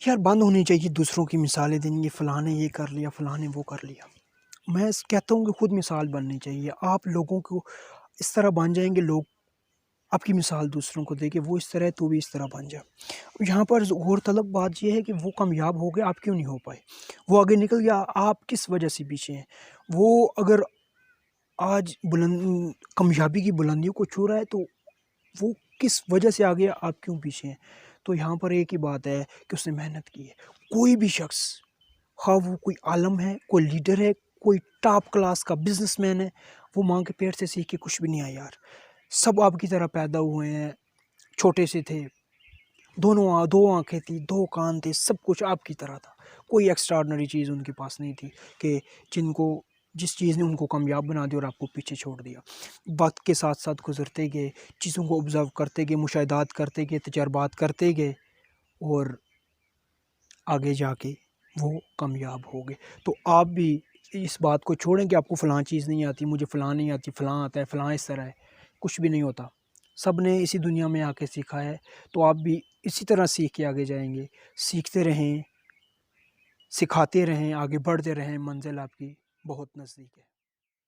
یار بند ہونی چاہیے دوسروں کی مثالیں دیں گے، فلاں نے یہ کر لیا، فلاں نے وہ کر لیا۔ میں کہتا ہوں کہ خود مثال بننی چاہیے، آپ لوگوں کو اس طرح بن جائیں گے، لوگ آپ کی مثال دوسروں کو دے کہ وہ اس طرح ہے تو بھی اس طرح بن جائے۔ یہاں پر غور طلب بات یہ ہے کہ وہ کامیاب ہو گئے، آپ کیوں نہیں ہو پائے؟ وہ آگے نکل گیا، آپ کس وجہ سے پیچھے ہیں؟ وہ اگر آج کامیابی کی بلندیوں کو چھو رہا ہے تو وہ کس وجہ سے آگے، آپ کیوں پیچھے ہیں؟ تو یہاں پر ایک ہی بات ہے کہ اس نے محنت کی ہے۔ کوئی بھی شخص، خواہ وہ کوئی عالم ہے، کوئی لیڈر ہے، کوئی ٹاپ کلاس کا بزنس مین ہے، وہ ماں کے پیٹ سے سیکھ کے کچھ بھی نہیں آیا یار۔ سب آپ کی طرح پیدا ہوئے ہیں، چھوٹے سے تھے، دو آنکھیں تھی، دو کان تھے، سب کچھ آپ کی طرح تھا۔ کوئی ایکسٹراڈنری چیز ان کے پاس نہیں تھی کہ جس چیز نے ان کو کامیاب بنا دیا اور آپ کو پیچھے چھوڑ دیا۔ وقت کے ساتھ ساتھ گزرتے گئے، چیزوں کو آبزرو کرتے گئے، مشاہدات کرتے گئے، تجربات کرتے گئے، اور آگے جا کے وہ کامیاب ہو گئے۔ تو آپ بھی اس بات کو چھوڑیں کہ آپ کو فلاں چیز نہیں آتی، مجھے فلاں نہیں آتی، فلاں آتا ہے، فلاں اس طرح ہے۔ کچھ بھی نہیں ہوتا، سب نے اسی دنیا میں آ کے سیکھا ہے، تو آپ بھی اسی طرح سیکھ کے آگے جائیں گے۔ سیکھتے رہیں، سکھاتے رہیں، آگے بڑھتے رہیں، منزل آپ کی بہت نزدیک ہے۔